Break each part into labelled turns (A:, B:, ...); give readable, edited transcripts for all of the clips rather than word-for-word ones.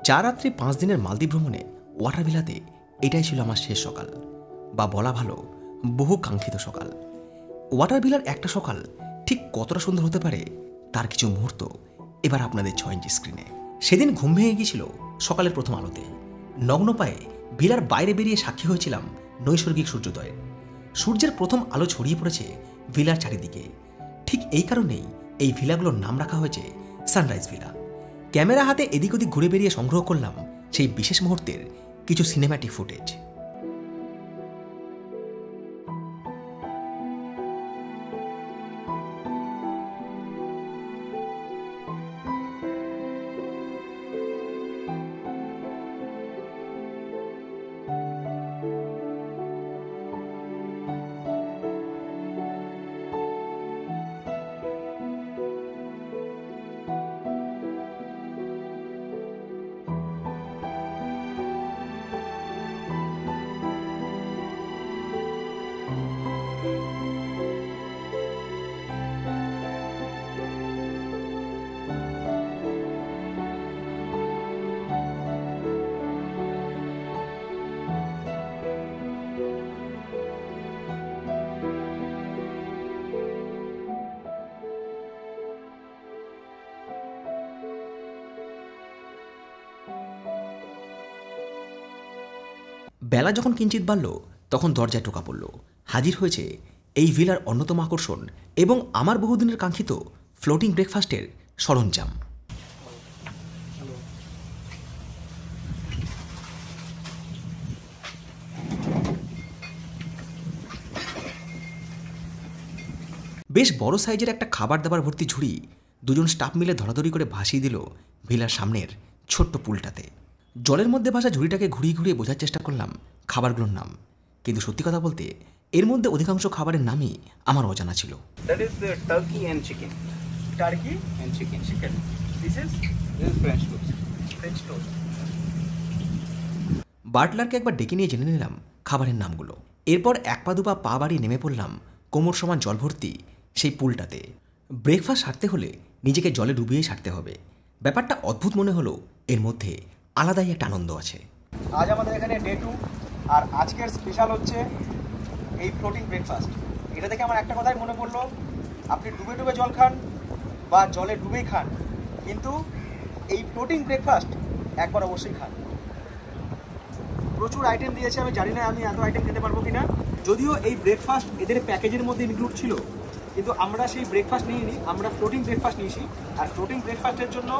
A: 4 রাত্রি 5 দিনের মালদ্বীপ ভ্রমণে ওয়াটার ভিলাতে এটাই ছিল আমার শেষ সকাল, বা বলা ভালো বহু কাঙ্ক্ষিত সকাল। ওয়াটার ভিলার একটা সকাল ঠিক কতটা সুন্দর হতে পারে তার কিছু মুহূর্ত এবার আপনাদের 6 ইঞ্চি স্ক্রিনে। সেদিন ঘুম ভেঙে গিয়েছিল সকালের প্রথম আলোতে। নগ্ন পায়ে ভিলার বাইরে বেরিয়ে সাক্ষী হয়েছিলাম নৈসর্গিক সূর্যোদয়ের। সূর্যের প্রথম আলো ছড়িয়ে পড়েছে ভিলার চারিদিকে। ঠিক এই কারণেই এই ভিলাগুলোর নাম রাখা হয়েছে সানরাইজ ভিলা। ক্যামেরা হাতে এদিক ওদিক ঘুরে বেরিয়ে সংগ্রহ করলাম সেই বিশেষ মুহূর্তের কিছু সিনেম্যাটিক ফুটেজ। বেলা যখন কিঞ্চিত বাড়ল তখন দরজায় টোকা পড়ল। হাজির হয়েছে এই ভিলার অন্যতম আকর্ষণ এবং আমার বহুদিনের কাঙ্ক্ষিত ফ্লোটিং ব্রেকফাস্টের সরঞ্জাম। বেশ বড় সাইজের একটা খাবার দাবার ভর্তি ঝুড়ি দুজন স্টাফ মিলে ধরাধরি করে ভাসিয়ে দিল ভিলার সামনের ছোট্ট পুলটাতে। জলের মধ্যে ভাসা ঝুড়িটাকে ঘুরিয়ে ঘুরিয়ে বোঝার চেষ্টা করলাম খাবারগুলোর নাম, কিন্তু সত্যি কথা বলতে এর মধ্যে অধিকাংশ খাবারের নামই আমার অজানা ছিল।
B: That is the turkey and chicken. Turkey and chicken. Chicken. This is French toast. French toast.
A: বাটলারকে একবার ডেকে নিয়ে জেনে নিলাম খাবারের নামগুলো। এরপর এক পা দুপা পা বাড়িয়ে নেমে পড়লাম কোমর সমান জল ভর্তি সেই পুলটাতে। ব্রেকফাস্ট সারতে হলে নিজেকে জলে ডুবিয়েই সারতে হবে। ব্যাপারটা অদ্ভুত মনে হলো, এর মধ্যে আলাদাই একটা আনন্দ আছে।
B: আজ আমাদের এখানে ডে 2 আর আজকের স্পেশাল হচ্ছে এই ফ্লোটিং ব্রেকফাস্ট। এটা থেকে আমার একটা কথাই মনে পড়লো, আপনি ডুবে ডুবে জল খান বা জলে ডুবেই খান, কিন্তু এই ফ্লোটিং ব্রেকফাস্ট একবার অবশ্যই খান। প্রচুর আইটেম দিয়েছে, আমি জানি না আমি এত আইটেম খেতে পারবো কিনা। যদিও এই ব্রেকফাস্ট এদের প্যাকেজের মধ্যে ইনক্লুড ছিল, কিন্তু আমরা সেই ব্রেকফাস্ট নিইনি, আমরা ফ্লোটিং ব্রেকফাস্ট নিয়েছি। আর ফ্লোটিং ব্রেকফাস্টের জন্য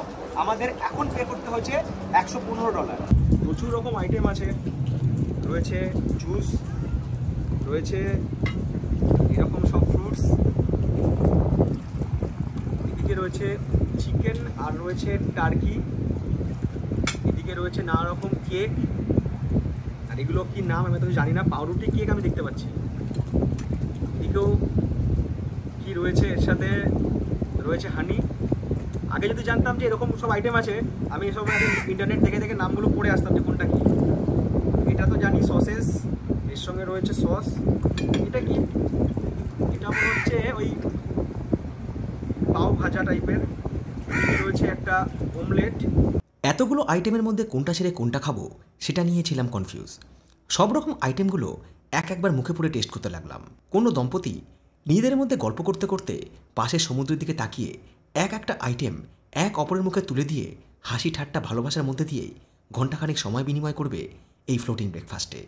B: আমাদের এখন পে করতে হচ্ছে $115। প্রচুর রকম আইটেম আছে, রয়েছে জুস, রয়েছে এরকম সব ফ্রুটস, এদিকে রয়েছে চিকেন আর রয়েছে টার্কি, এদিকে রয়েছে নানা রকম কেক, আর এগুলো কি নাম আমি তো জানি না। পাউরুটি কেক আমি দেখতে পাচ্ছি, এদিকেও কি রয়েছে, এর সাথে রয়েছে হানি। আগে যদি জানতাম যে এরকম সব আইটেম আছে, আমি এসব ইন্টারনেট থেকে থেকে নামগুলো পড়ে আসতাম যে কোনটা কি। এটা তো জানি সসেস, এর সঙ্গে রয়েছে সস। এটা কি? এটা মনে হচ্ছে ওই পাও ভাজা টাইপের। রয়েছে একটা অমলেট।
A: এতগুলো আইটেমের মধ্যে কোনটা ছেড়ে কোনটা খাবো সেটা নিয়ে ছিলাম কনফিউজ। সব রকম আইটেমগুলো একবার মুখে পুরে টেস্ট করতে লাগলাম। কোনো দম্পতি নিজেদের মধ্যে গল্প করতে করতে পাশের সমুদ্রের দিকে তাকিয়ে এক একটা আইটেম এক অপরের মুখে তুলে দিয়ে হাসি ঠাট্টা ভালোবাসার মধ্যে দিয়েই ঘণ্টাখানিক সময় বিনিময় করবে এই ফ্লোটিং ব্রেকফাস্টে।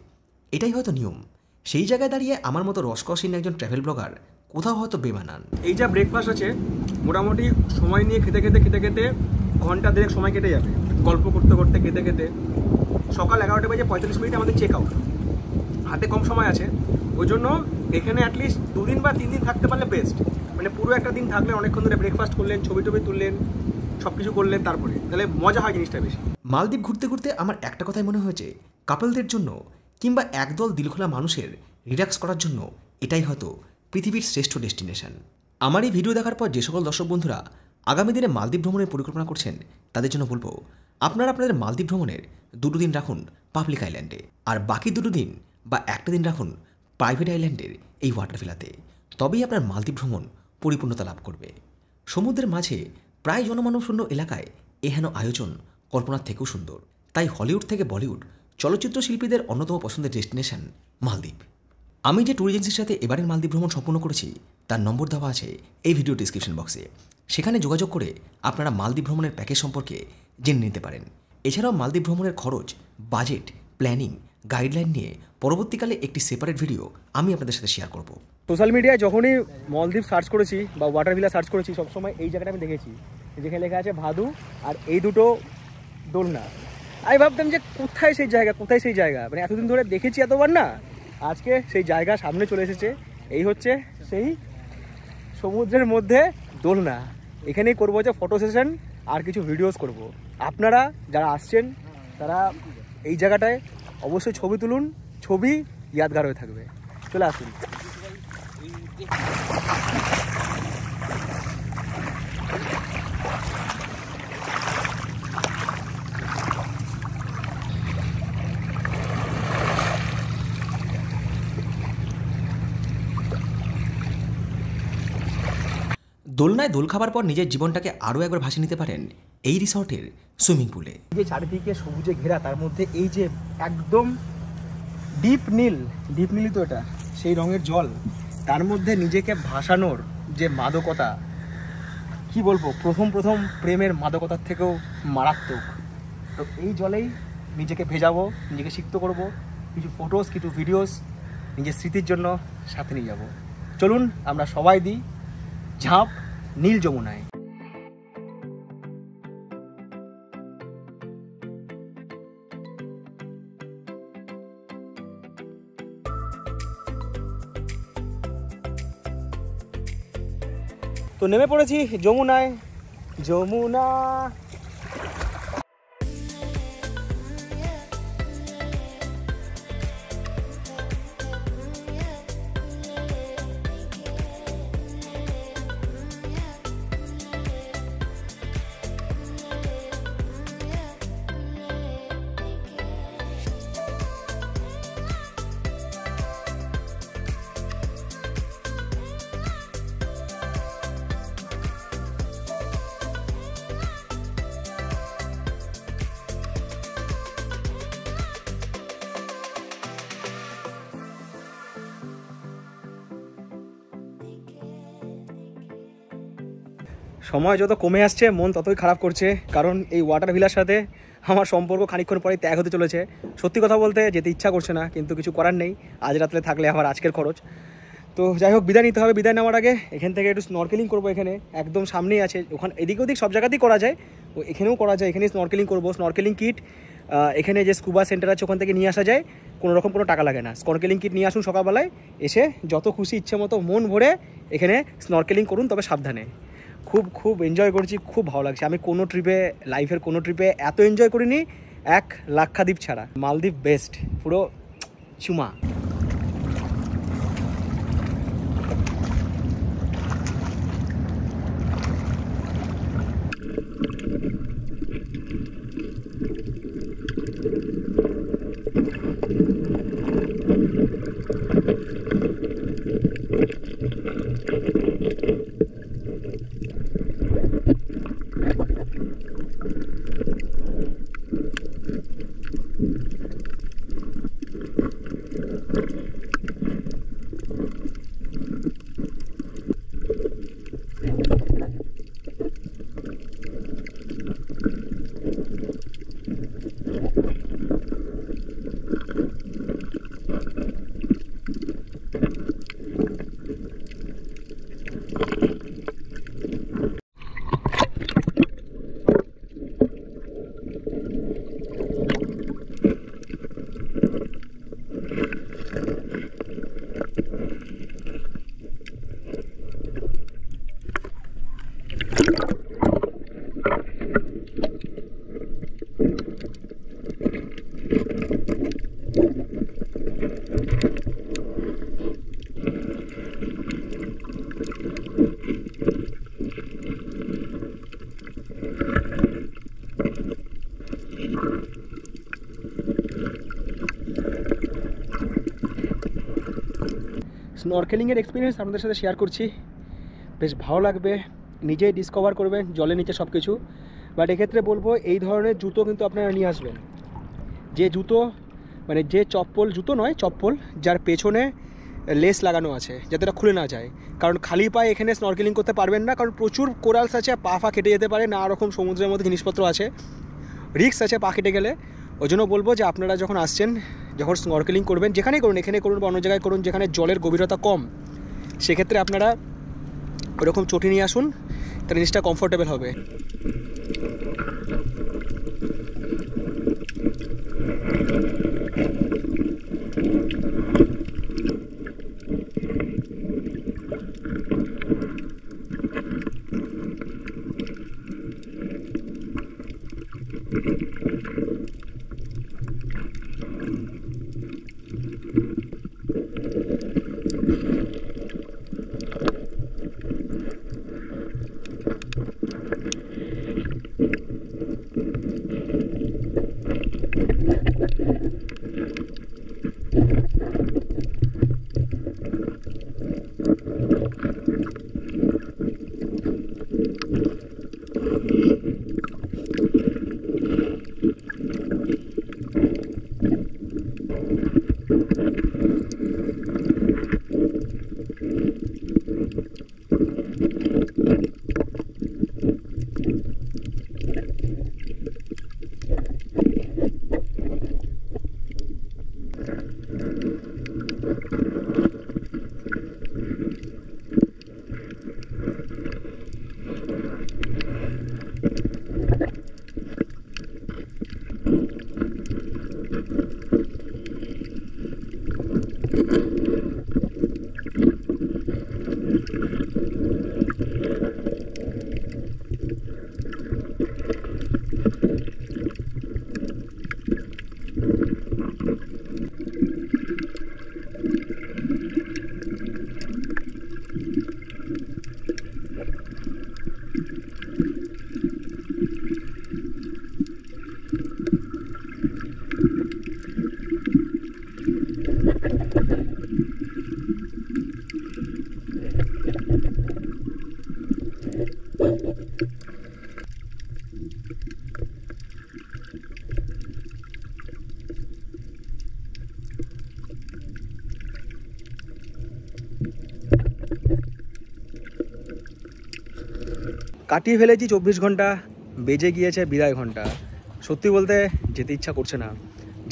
A: এটাই হয়তো নিয়ম। সেই জায়গায় দাঁড়িয়ে আমার মতো রসকসীন একজন ট্রাভেল ব্লগার কোথাও হয়তো বেমানান।
B: এই যা ব্রেকফাস্ট আছে, মোটামুটি সময় নিয়ে খেতে খেতে খেতে খেতে ঘন্টা দেড়েক সময় কেটে যাবে, গল্প করতে করতে খেতে খেতে। সকাল 11টা বাজে 45 মিনিট আমাদের চেক আউট, হাতে কম সময় আছে। ওই জন্য এখানে অ্যাটলিস্ট 2 দিন বা 3 দিন থাকতে পারলে বেস্ট। মানে পুরো একটা দিন থাকলে অনেকক্ষণ ধরে ব্রেকফাস্ট করলেন, ছবি টবি তুললেন, সব কিছু করলেন, তারপরে তাহলে মজা হয় জিনিসটা বেশি।
A: মালদ্বীপ ঘুরতে ঘুরতে আমার একটা কথাই মনে হয়েছে, কাপলদের জন্য কিংবা একদল দিলখোলা মানুষের রিল্যাক্স করার জন্য এটাই হয়তো পৃথিবীর শ্রেষ্ঠ ডেস্টিনেশন। আমার এই ভিডিও দেখার পর যে সকল দর্শক বন্ধুরা আগামী দিনে মালদ্বীপ ভ্রমণের পরিকল্পনা করছেন তাদের জন্য বলবো, আপনারা আপনাদের মালদ্বীপ ভ্রমণের 2 দিন রাখুন পাবলিক আইল্যান্ডে, আর বাকি 2 দিন বা 1টা দিন রাখুন প্রাইভেট আইল্যান্ডের এই ওয়াটার ভিলাতে। তবেই আপনার মালদ্বীপ ভ্রমণ পরিপূর্ণতা লাভ করবে। সমুদ্রের মাঝে প্রায় জনমানবশূন্য এলাকায় এহেন আয়োজন কল্পনার থেকেও সুন্দর। তাই হলিউড থেকে বলিউড চলচ্চিত্র শিল্পীদের অন্যতম পছন্দের ডেস্টিনেশন মালদ্বীপ। আমি যে ট্যুর এজেন্সির সাথে এবারের মালদ্বীপ ভ্রমণ সম্পূর্ণ করেছি তার নম্বর দেওয়া আছে এই ভিডিও ডিসক্রিপশন বক্সে। সেখানে যোগাযোগ করে আপনারা মালদ্বীপ ভ্রমণের প্যাকেজ সম্পর্কে জেনে নিতে পারেন। এছাড়াও মালদ্বীপ ভ্রমণের খরচ, বাজেট, প্ল্যানিং, গাইডলাইন নিয়ে পরবর্তীকালে একটি সেপারেট ভিডিও আমি আপনাদের সাথে শেয়ার করব।
B: সোশ্যাল মিডিয়ায় যখনই মালদ্বীপ সার্চ করেছি বা ওয়াটার ভিলা সার্চ করেছি, সবসময় এই জায়গাটা আমি দেখেছি যেখানে লেখা আছে ভাদু আর এই দুটো দোলনা। আমি ভাবতাম যে কোথায় সেই জায়গা, মানে এতদিন ধরে দেখেছি এতবার না, আজকে সেই জায়গা সামনে চলে এসেছে। এই হচ্ছে সেই সমুদ্রের মধ্যে দোলনা। এখানেই করবো যে ফটো সেশন আর কিছু ভিডিওস করব। আপনারা যারা আসছেন তারা এই জায়গাটায় অবশ্যই ছবি তুলুন, ছবি ইয়াদগার হয়ে থাকবে। চলে আসুন।
A: দোলনায় দোল খাবার পর নিজের জীবনটাকে আরও একবার ভাসিয়ে নিতে পারেন এই রিসর্টের সুইমিং পুলে।
B: যে চারিদিকে সবুজে ঘেরা, তার মধ্যে এই যে একদম ডিপ নীলই তো এটা, সেই রঙের জল, তার মধ্যে নিজেকে ভাসানোর যে মাদকতা, কি বলবো, প্রথম প্রেমের মাদকতার থেকেও মারাত্মক। তো এই জলেই নিজেকে ভেজাবো, নিজেকে সিক্ত করব, কিছু ফটোস, কিছু ভিডিওস নিজের স্মৃতির জন্য সাথে নিয়ে যাব। চলুন আমরা সবাই দিই ঝাঁপ নীল যমুনায়। তো নেমে পড়েছি যমুনায়। যমুনা সময় যত কমে আসছে মন ততই খারাপ করছে, কারণ এই ওয়াটার ভিলার সাথে আমার সম্পর্ক খানিকক্ষণ পরেই ত্যাগ হতে চলেছে। সত্যি কথা বলতে যেতে ইচ্ছা করছে না, কিন্তু কিছু করার নেই, আজ রাত্রে থাকলে আমার আজকের খরচ। তো যাই হোক, বিদায় নিতে হবে। বিদায় নেওয়ার আগে এখান থেকে একটু স্নরকেলিং করবো। এখানে একদম সামনেই আছে, ওখানে এদিক ওদিক সব জায়গাতেই করা যায়, ও এখানেও করা যায়। এখানেই স্নরকেলিং করবো। স্নরকেলিং কিট এখানে যে স্কুবা সেন্টার আছে ওখান থেকে নিয়ে আসা যায়, কোনো টাকা লাগে না। স্নরকেলিং কিট নিয়ে আসুন সকালবেলায়, এসে যত খুশি ইচ্ছে মতো মন ভরে এখানে স্নরকেলিং করুন, তবে সাবধানে। খুব এনজয় করছি, খুব ভালো লাগছে। আমি লাইফের কোনো ট্রিপে এত এনজয় করিনি, এক লাক্ষাদ্বীপ ছাড়া। মালদ্বীপ বেস্ট, পুরো চুমা। স্নরকেলিংয়ের এক্সপিরিয়েন্স আপনাদের সাথে শেয়ার করছি, বেশ ভালো লাগবে। নিজেই ডিসকভার করবেন জলের নিচে সব কিছু। বাট এক্ষেত্রে বলবো এই ধরনের জুতো কিন্তু আপনারা নিয়ে আসবেন, যে জুতো মানে যে চপ্পল, জুতো নয় চপ্পল, যার পেছনে লেস লাগানো আছে যাতে এটা খুলে না যায়। কারণ খালি পায়ে এখানে স্নরকেলিং করতে পারবেন না, কারণ প্রচুর কোরালস আছে, পা ফা কেটে যেতে পারে, নানা রকম সমুদ্রের মধ্যে জিনিসপত্র আছে, রিস্ক আছে পা কেটে গেলে। ওই জন্য বলবো যে আপনারা যখন আসছেন, যখন স্নরকেলিং করবেন, যেখানেই করুন, এখানে করুন বা অন্য জায়গায় করুন যেখানে জলের গভীরতা কম, সেক্ষেত্রে আপনারা ওরকম চটি নিয়ে আসুন, তাহলে জিনিসটা কমফোর্টেবল হবে। কাটিয়ে ফেলেছি 24 ঘন্টা, বেজে গিয়েছে বিদায় ঘন্টা। সত্যি বলতে যেতে ইচ্ছা করছে না।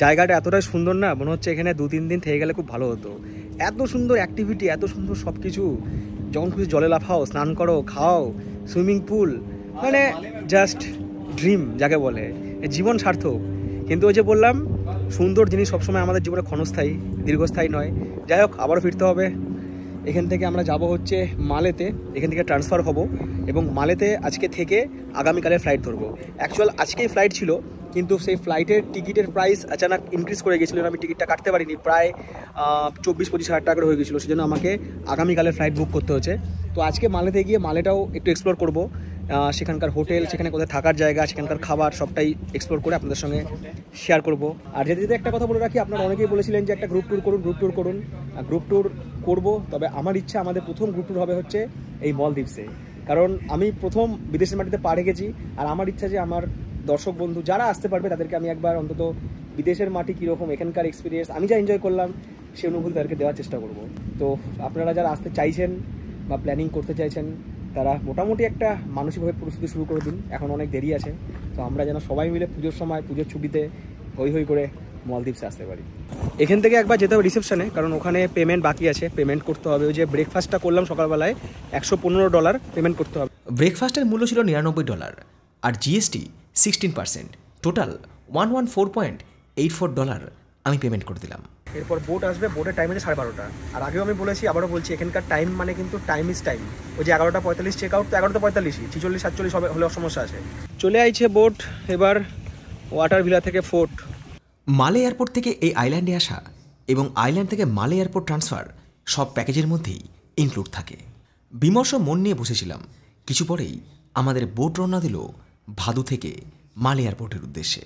B: জায়গাটা এতটাই সুন্দর না, মনে হচ্ছে এখানে 2-3 দিন থেকে গেলে খুব ভালো হতো। এত সুন্দর অ্যাক্টিভিটি, এত সুন্দর সব কিছু, যখন খুশি জলে লাফাও, স্নান করো, খাও, সুইমিং পুল, মানে জাস্ট ড্রিম যাকে বলে, জীবন সার্থক। কিন্তু ওই যে বললাম, সুন্দর জিনিস সবসময় আমাদের জীবনে ক্ষণস্থায়ী, দীর্ঘস্থায়ী নয়। যাই হোক, আবারও ফিরতে হবে। এখান থেকে আমরা যাব হচ্ছে মালেতে, এখান থেকে ট্রান্সফার হব এবং মালেতে আজকে থেকে আগামীকালের ফ্লাইট ধরবো। অ্যাকচুয়াল আজকেই ফ্লাইট ছিল, কিন্তু সেই ফ্লাইটের টিকিটের প্রাইস আচানক ইনক্রিজ করে গেছিলো, আমি টিকিটটা কাটতে পারিনি, প্রায় 24-25 হাজার টাকা করে হয়ে গেছিলো, সেজন্য আমাকে আগামীকালের ফ্লাইট বুক করতে হচ্ছে। তো আজকে মালেতে গিয়ে মালেটাও একটু এক্সপ্লোর করব, সেখানকার হোটেল, সেখানে কোথায় থাকার জায়গা, সেখানকার খাবার সবটাই এক্সপ্লোর করে আপনাদের সঙ্গে শেয়ার করব। আর যেতে যেতে একটা কথা বলে রাখি, আপনারা অনেকেই বলেছিলেন যে একটা গ্রুপ ট্যুর করুন, গ্রুপ ট্যুর করুন। গ্রুপ ট্যুর করবো, তবে আমার ইচ্ছা আমাদের প্রথম গ্রুপ ট্যুর হবে হচ্ছে এই মলদ্বীপসে, কারণ আমি প্রথম বিদেশের মাটিতে পা রেখেছি। আর আমার ইচ্ছা যে আমার দর্শক বন্ধু যারা আসতে পারবে তাদেরকে আমি একবার অন্তত বিদেশের মাটি কীরকম, এখানকার এক্সপিরিয়েন্স আমি যা এনজয় করলাম সেই অনুভূতি তাদেরকে দেওয়ার চেষ্টা করব। তো আপনারা যারা আসতে চাইছেন বা প্ল্যানিং করতে চাইছেন, তারা মোটামুটি একটা মানসিকভাবে প্রস্তুতি শুরু করে দিন, এখন অনেক দেরি আছে। তো আমরা যেন সবাই মিলে পুজোর সময়, পুজোর ছুটিতে হই হই করে মলদ্বীপসে আসতে পারি। এখান থেকে একবার যেতে হবে রিসেপশনে, কারণ ওখানে পেমেন্ট বাকি আছে, পেমেন্ট করতে হবে। ওই যে ব্রেকফাস্টটা করলাম সকালবেলায়, $115 পেমেন্ট করতে হবে।
A: ব্রেকফাস্টের মূল্য ছিল $99 আর জিএসটি 16%, টোটাল $114.84 আমি পেমেন্ট করে দিলাম।
B: এরপর বোট আসবে, বোটের টাইম আছে 12:30। আর আগেও আমি বলেছি, আবারও বলছি, এখানকার টাইম মানে কিন্তু টাইম ইজ টাইম। ওই যে 11:45 চেক আউট, তো 11:45, 46-47 হবে হলে সমস্যা আছে। চলে আইছে বোট এবার ওয়াটার ভিলা থেকে ফোর্ট।
A: মালে এয়ারপোর্ট থেকে এই আইল্যান্ডে আসা এবং আইল্যান্ড থেকে মালে এয়ারপোর্ট ট্রান্সফার সব প্যাকেজের মধ্যেই ইনক্লুড থাকে। বিমর্ষ মন নিয়ে বসেছিলাম, কিছু পরেই আমাদের বোট রওনা দিল ভাদু থেকে মালে এয়ারপোর্টের উদ্দেশ্যে।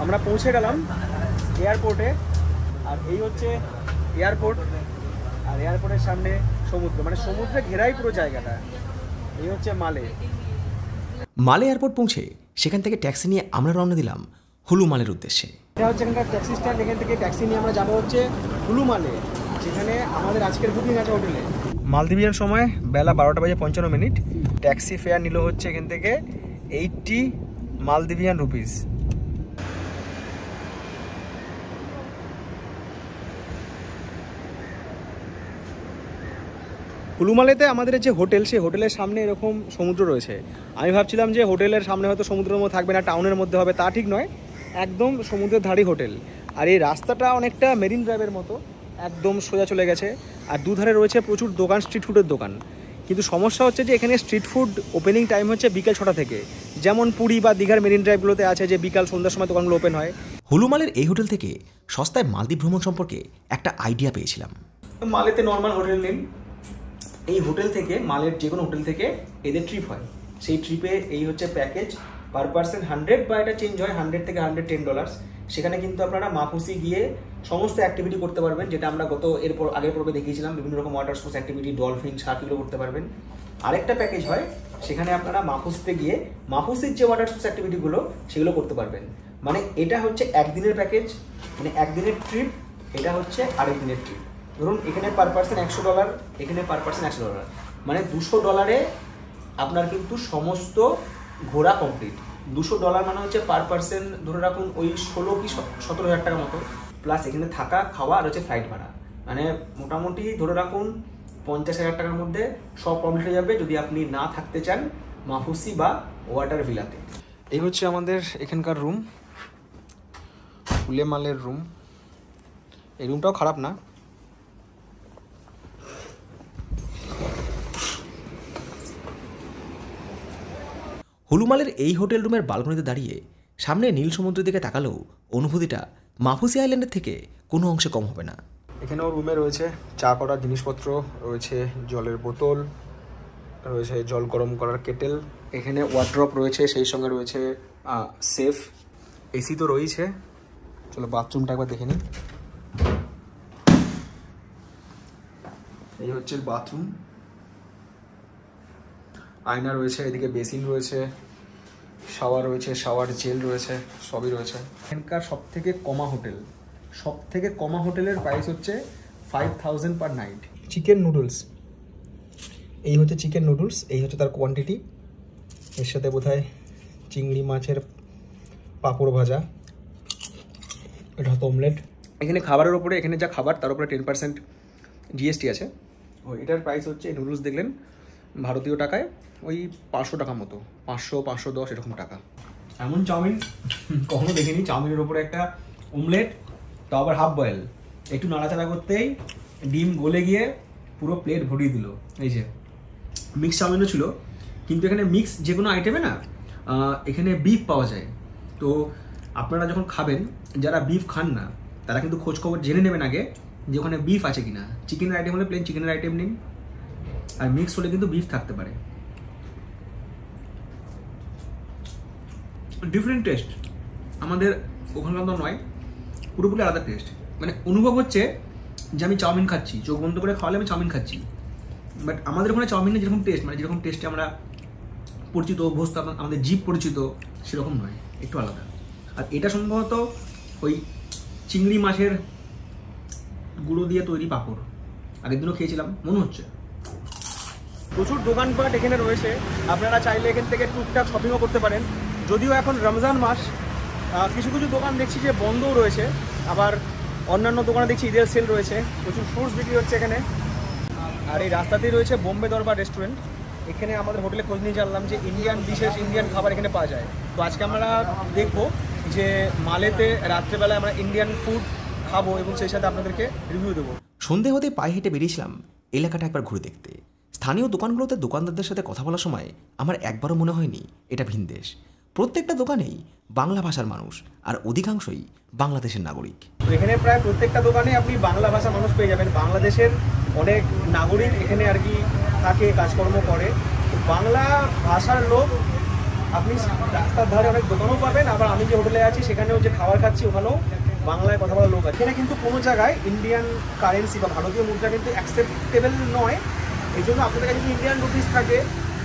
B: আমরা পৌঁছে গেলাম এয়ারপোর্টে। আর এই হচ্ছে এয়ারপোর্ট, আর এয়ারপোর্টের সামনে সমুদ্র, মানে সমুদ্রে ঘেরাই পুরো জায়গাটা। এই হচ্ছে মালে।
A: মালে এয়ারপোর্ট পৌঁছে সেখান থেকে ট্যাক্সি নিয়ে আমরা রওনা দিলাম হুলু মালের উদ্দেশ্যে।
B: এটা হচ্ছে এখানকার ট্যাক্সি স্ট্যান্ড। এখান থেকে ট্যাক্সি নিয়ে আমরা যাবো হচ্ছে হুলু মালে, যেখানে আমাদের আজকের বুকিং আছে হোটেলে। মালদ্বীপিয়ান সময় বেলা 12:55। ট্যাক্সি ফেয়ার নিল হচ্ছে এখান থেকে 80 মালদ্বীপিয়ান রুপিস। কুলুমালেতে আমাদের যে হোটেল, সেই হোটেলের সামনে এরকম সমুদ্র রয়েছে। আমি ভাবছিলাম যে হোটেলের সামনে হয়তো সমুদ্রের মধ্যে থাকবে না, টাউনের মধ্যে হবে, তা ঠিক নয়, একদম সমুদ্রের ধারেই হোটেল। আর এই রাস্তাটা অনেকটা মেরিন ড্রাইভের মতো, একদম সোজা চলে গেছে। আর দুধারে রয়েছে প্রচুর দোকান, স্ট্রিট ফুডের দোকান। কিন্তু সমস্যা হচ্ছে যে এখানে স্ট্রিট ফুড ওপেনিং টাইম হচ্ছে বিকেল 6টা থেকে, যেমন পুরী বা দীঘার মেরিন ড্রাইভগুলোতে আছে যে বিকাল সন্ধ্যার সময় দোকানগুলো ওপেন হয়।
A: হুলু মালের এই হোটেল থেকে সস্তায় মালদ্বীপ ভ্রমণ সম্পর্কে একটা আইডিয়া পেয়েছিলাম।
B: মালেতে নর্মাল হোটেল নিন, এই হোটেল থেকে, মালের যে কোনো হোটেল থেকে এদের ট্রিপ হয়। সেই ট্রিপে এই হচ্ছে প্যাকেজ, পার পার্সন 100, বা এটা চেঞ্জ হয় 100 থেকে $110। সেখানে কিন্তু আপনারা মাফুসি গিয়ে সমস্ত অ্যাক্টিভিটি করতে পারবেন, যেটা আমরা আগের পর্বে দেখিয়েছিলাম। বিভিন্ন রকম water sports activity, dolphin, Shark, এগুলো করতে পারবেন। আরেকটা প্যাকেজ হয়, সেখানে আপনারা মাফুসিতে গিয়ে মাফুসির যে ওয়াটার স্পোর্টস অ্যাক্টিভিটিগুলো সেগুলো করতে পারবেন। মানে এটা হচ্ছে একদিনের প্যাকেজ, মানে একদিনের ট্রিপ। এটা হচ্ছে আরেক দিনের ট্রিপ। ধরুন এখানে পার পার্সন $100, এখানে পার পার্সন $100, মানে $200 আপনার কিন্তু সমস্ত ঘোরা কমপ্লিট। $200 মানে হচ্ছে পার পার্সন ধরে রাখুন ওই 16 কি 17,000 টাকা মতো, প্লাস এখানে থাকা, খাওয়া আর হচ্ছে ফ্লাইট ভাড়া। মানে মোটামুটি ধরে রাখুন 50,000 টাকার মধ্যে সব কমপ্লিট হয়ে যাবে, যদি আপনি না থাকতে চান মাফুসি বা ওয়াটার ভিলাতে। এই হচ্ছে আমাদের এখানকার রুম, হুলে মালের রুম। এই রুমটাও খারাপ না।
A: হুলুমালের এই হোটেল রুমের বালকনিতে দাঁড়িয়ে সামনে নীল সমুদ্রের দিকে তাকালেও অনুভূতিটা মাফুসি আইল্যান্ডের থেকে কোনো অংশে কম হবে না।
B: এখানেও রুমে রয়েছে চা করার জিনিসপত্র, রয়েছে জলের বোতল, রয়েছে জল গরম করার কেটেল, এখানে ওয়ার্ড্রপ রয়েছে, সেই সঙ্গে রয়েছে সেফ, এসি তো রয়েছে। চলো বাথরুমটা একবার দেখে নিই। এই হচ্ছে বাথরুম, আয়না রয়েছে, এদিকে বেসিন রয়েছে, শাওয়ার রয়েছে, শাওয়ার জেল রয়েছে, সবই রয়েছে। এখানকার সবথেকে কমা হোটেলের প্রাইস হচ্ছে 5,000 পার নাইট। চিকেন নুডলস, এই হচ্ছে চিকেন নুডলস, এই হচ্ছে তার কোয়ান্টিটি। এর সাথে বোধহয় চিংড়ি মাছের পাঁপড় ভাজা, এটা হয়তো অমলেট। এখানে খাবারের ওপরে, এখানে যা খাবার তার উপরে 10% জিএসটি আছে। ও এটার প্রাইস হচ্ছে, এই নুডলস দেখলেন ভারতীয় টাকায় ওই 500 টাকা মতো, 500-510 এরকম টাকা। এমন চাউমিন কখনো দেখিনি। চাউমিনের ওপরে একটা অমলেট, তাও আবার হাফ বয়েল, একটু নাড়াচাড়া করতেই ডিম গলে গিয়ে পুরো প্লেট ভরিয়ে দিল। এই যে মিক্স চাউমিনও ছিল, কিন্তু এখানে মিক্স যে কোনো আইটেমে না এখানে বিফ পাওয়া যায়। তো আপনারা যখন খাবেন, যারা বিফ খান না তারা কিন্তু খোঁজখবর জেনে নেবেন আগে যে ওখানে বিফ আছে কিনা। চিকেনের আইটেম হলে প্লেন চিকেনের আইটেম নিন, আর মিক্স হলে কিন্তু বিফ থাকতে পারে। ডিফারেন্ট টেস্ট, আমাদের ওখানকার তো নয়, পুরোপুরি আলাদা টেস্ট। মানে অনুভব হচ্ছে যে আমি চাউমিন খাচ্ছি, চোখ বন্ধ করে খাওয়ালে আমি চাউমিন খাচ্ছি। বাট আমাদের ওখানে চাউমিনের যেরকম টেস্ট, মানে যেরকম টেস্টে আমরা পরিচিত, অভ্যস্ত, আমাদের জিভ পরিচিত, সেরকম নয়, একটু আলাদা। আর এটা সম্ভবত ওই চিংড়ি মাছের গুঁড়ো দিয়ে তৈরি পাঁপড়, আগের দিনও খেয়েছিলাম মনে হচ্ছে। প্রচুর দোকানপাট এখানে রয়েছে, আপনারা চাইলে এখান থেকে টুকটাক শপিংও করতে পারেন। যদিও এখন রমজান মাস, কিছু কিছু দোকান দেখছি যে বন্ধও রয়েছে, আবার অন্যান্য দোকানে দেখছি ঈদের সেল রয়েছে, প্রচুর ফ্রুটস বিক্রি হচ্ছে এখানে। আর এই রাস্তাতেই রয়েছে বোম্বে দরবার রেস্টুরেন্ট। এখানে আমাদের হোটেলে খোঁজ নিয়ে জানলাম যে ইন্ডিয়ান ডিশেস, ইন্ডিয়ান খাবার এখানে পাওয়া যায়। তো আজকে আমরা দেখবো যে মালেতে রাত্রেবেলায় আমরা ইন্ডিয়ান ফুড খাবো এবং সেই সাথে আপনাদেরকে রিভিউ দেবো।
A: সন্ধে হতে পায়ে হেঁটে বেরিয়েছিলাম এলাকাটা একবার ঘুরে দেখতে। স্থানীয় দোকানগুলোতে দোকানদারদের সাথে কথা বলার সময় আমার একবারও মনে হয়নি এটা ভিনদেশ। প্রত্যেকটা দোকানেই বাংলা ভাষার মানুষ, আর অধিকাংশই বাংলাদেশের নাগরিক।
B: তো এখানে প্রায় প্রত্যেকটা দোকানে আপনি বাংলা ভাষার মানুষ পেয়ে যাবেন। বাংলাদেশের অনেক নাগরিক এখানে আর কি থাকে, কাজকর্ম করে। তো বাংলা ভাষার লোক আপনি রাস্তার ধারে অনেক দোকানও পাবেন, আবার আমি যে হোটেলে আছি সেখানেও যে খাবার খাচ্ছি ওখানেও বাংলায় কথা বলা লোক আছে। এখানে কিন্তু কোনো জায়গায় ইন্ডিয়ান কারেন্সি বা ভারতীয় মুদ্রা কিন্তু অ্যাকসেপ্টেবল নয়। এই জন্য আপনাদের কাছে যদি ইন্ডিয়ান রুপিস থাকে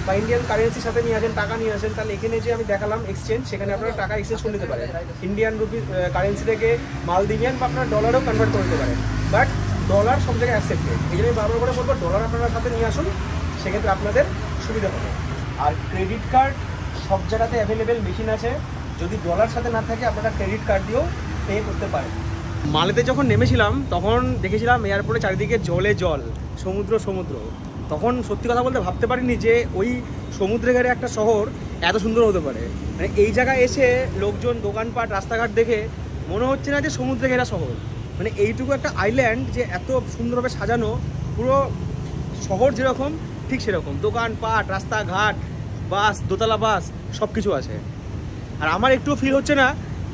B: বা ইন্ডিয়ান কারেন্সির সাথে নিয়ে আসেন, টাকা নিয়ে আসেন, তাহলে এখানে যে আমি দেখালাম এক্সচেঞ্জ, সেখানে আপনারা টাকা এক্সচেঞ্জ করে নিতে পারেন। ইন্ডিয়ান রুপি কারেন্সি থেকে মালদ্বীপিয়ান বা আপনার ডলারও কনভার্ট করে নিতে পারেন, বাট ডলার সব জায়গায় অ্যাকসেপ্টেড। এই জন্য আমি বারবার করে বলবো ডলার আপনারা সাথে নিয়ে আসুন, সেক্ষেত্রে আপনাদের সুবিধা হবে। আর ক্রেডিট কার্ড সব জায়গাতে অ্যাভেলেবেল মেশিন আছে, যদি ডলার সাথে না থাকে আপনারা ক্রেডিট কার্ড দিয়েও পে করতে পারেন। মালেতে যখন নেমেছিলাম তখন দেখেছিলাম এয়ারপোর্টে চারিদিকে জলে জল, সমুদ্র সমুদ্র। তখন সত্যি কথা বলতে ভাবতে পারিনি যে ওই সমুদ্রে ঘেরে একটা শহর এত সুন্দর হতে পারে। মানে এই জায়গায় এসে লোকজন, দোকানপাট, রাস্তাঘাট দেখে মনে হচ্ছে না যে সমুদ্রে ঘেরা শহর। মানে এইটুকু একটা আইল্যান্ড যে এত সুন্দরভাবে সাজানো, পুরো শহর যেরকম ঠিক সেরকম, দোকানপাট, রাস্তাঘাট, বাস, দোতলা বাস, সব কিছু আছে। আর আমার একটুও ফিল হচ্ছে না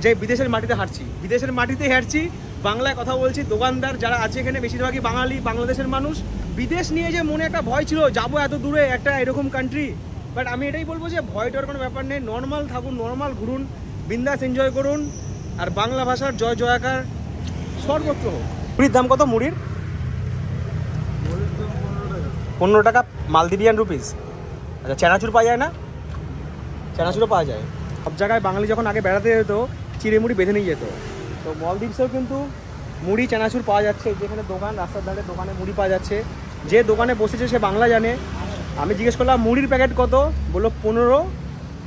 B: যে বিদেশের মাটিতে হাঁটছি। বিদেশের মাটিতে হাঁটছি, বাংলায় কথা বলছি। দোকানদার যারা আছে এখানে বেশিরভাগই বাঙালি, বাংলাদেশের মানুষ। বিদেশ নিয়ে যে মনে একটা ভয় ছিল, যাবো এত দূরে একটা এরকম কান্ট্রি, বাট আমি এটাই বলবো যে ভয়টার কোনো ব্যাপার নেই। নর্মাল থাকুন, নর্মাল ঘুরুন, বিন্দাস এনজয় করুন। আর বাংলা ভাষার জয় জয়াকার সর্বত্র হোক। মুড়ির দাম কত? মুড়ির 15 টাকা মালদ্বীপিয়ান রুপিস। আচ্ছা, চানাচুর পাওয়া যায় না? চানাচুরও পাওয়া যায়। সব জায়গায় বাঙালি যখন আগে বেড়াতে যেত চিড়ে মুড়ি বেঁধে নিয়ে যেত। তো মলদ্বীপসেও কিন্তু মুড়ি, চানাচুর পাওয়া যাচ্ছে। যেখানে দোকান, রাস্তার ধারে দোকানে মুড়ি পাওয়া যাচ্ছে। যে দোকানে বসেছে সে বাংলা জানে। আমি জিজ্ঞেস করলাম মুড়ির প্যাকেট কত, বললো 15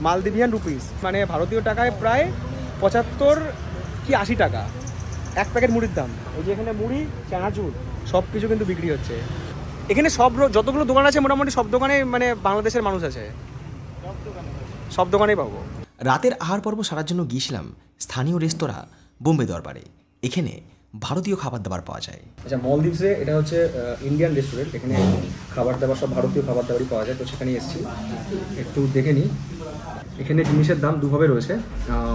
B: মালদ্বীপিয়ান রুপিস, মানে ভারতীয় টাকায় প্রায় 75 কি 80 টাকা এক প্যাকেট মুড়ির দাম। এই যে এখানে মুড়ি, চানাচুর সব কিছু কিন্তু বিক্রি হচ্ছে। এখানে সব যতগুলো দোকান আছে মোটামুটি সব দোকানে মানে বাংলাদেশের মানুষ আছে, সব দোকানেই পাবো।
A: রাতের আহার পর্ব সারার জন্য গিয়েছিলাম স্থানীয় রেস্তোরাঁ বোম্বে দরবারে। এখানে ভারতীয় খাবার দাবার পাওয়া যায়।
B: আচ্ছা, মলদ্বীপসে এটা হচ্ছে ইন্ডিয়ান রেস্টুরেন্ট। এখানে খাবার দাবার সব ভারতীয় খাবার দাবারই পাওয়া যায়। তো সেখানে এসেছি, একটু দেখে নিই। এখানে জিনিসের দাম দুভাবে রয়েছে,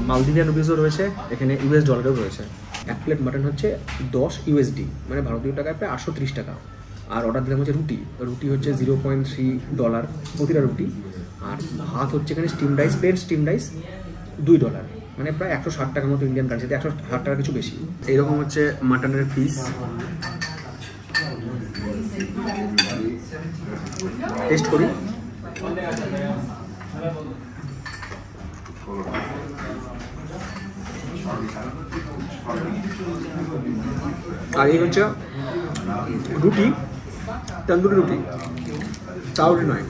B: মালদ্বীপিয়ান রুপিসও রয়েছে, এখানে ইউএস ডলারও রয়েছে। এক প্লেট মাটন হচ্ছে 10 USD, মানে ভারতীয় টাকায় প্রায় 830 টাকা। আর অর্ডার দিলাম হচ্ছে রুটি হচ্ছে $0.3 প্রতিটা রুটি। আর ভাত হচ্ছে এখানে steam rice, plain steam rice $2, মানে প্রায় 160 টাকার মতো ইন্ডিয়ান কারেন্সিতে, 160 টাকা কিছু বেশি। এইরকম হচ্ছে মাটনের পিস, টেস্ট করি। আর এই হচ্ছে রুটি, তন্দুরি রুটি, চাউরি নয়।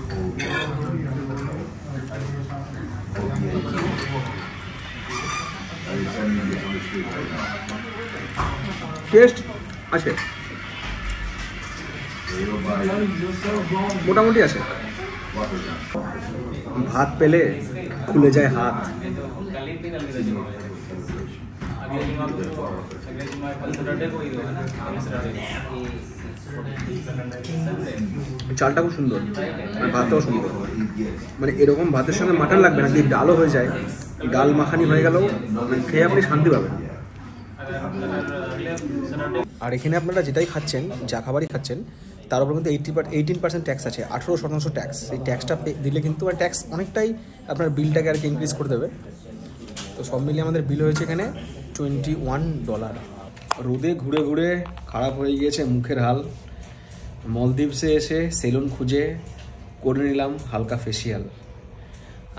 B: টেস্ট আছে, মোটামুটি আছে। ভাত পেলে খুলে যায় হাত। চালটা খুব সুন্দর, আর ভাতটাও সুন্দর। মানে এরকম ভাতের সঙ্গে মাটন লাগবে না, যদি ডালও হয়ে যায়, ডাল মাখানি হয়ে গেলেও খেয়ে আপনি শান্তি পাবেন। আর এখানে আপনারা যেটাই খাচ্ছেন, যা খাবারই খাচ্ছেন, তার উপর কিন্তু 18% ট্যাক্স আছে, 18% ট্যাক্স। এই ট্যাক্সটা দিলে কিন্তু ট্যাক্স অনেকটাই আপনার বিলটাকে আর কি ইনক্রিজ করে দেবে। তো সব মিলিয়ে আমাদের বিল হয়েছে এখানে $21। রোদে ঘুরে ঘুরে খারাপ হয়ে গিয়েছে মুখের হাল। মলদ্বীপসে এসে সেলুন খুঁজে করে নিলাম হালকা ফেসিয়াল।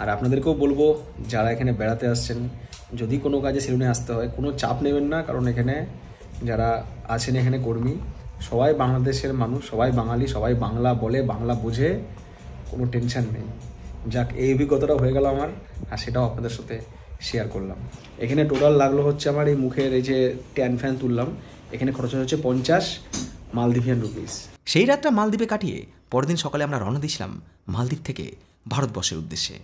B: আর আপনাদেরকেও বলবো, যারা এখানে বেড়াতে আসছেন, যদি কোনো কাজে সেলুনে আসতে হয় কোনো চাপ নেবেন না, কারণ এখানে যারা আছেন এখানে কর্মী সবাই বাংলাদেশের মানুষ, সবাই বাঙালি, সবাই বাংলা বলে, বাংলা বোঝে, কোনো টেনশন নেই। যাক, এই অভিজ্ঞতাটা হয়ে গেল আমার, আর সেটাও আপনাদের সাথে শেয়ার করলাম। এখানে টোটাল লাগলো হচ্ছে আমার এই মুখের এই যে ট্যান ফ্যান তুললাম, এখানে খরচ হচ্ছে 50 মালদ্বীপিয়ান রুপিস।
A: সেই রাতটা মালদ্বীপে কাটিয়ে পরদিন সকালে আমরা রওনা দিয়েছিলাম মালদ্বীপ থেকে ভারতবর্ষের উদ্দেশ্যে।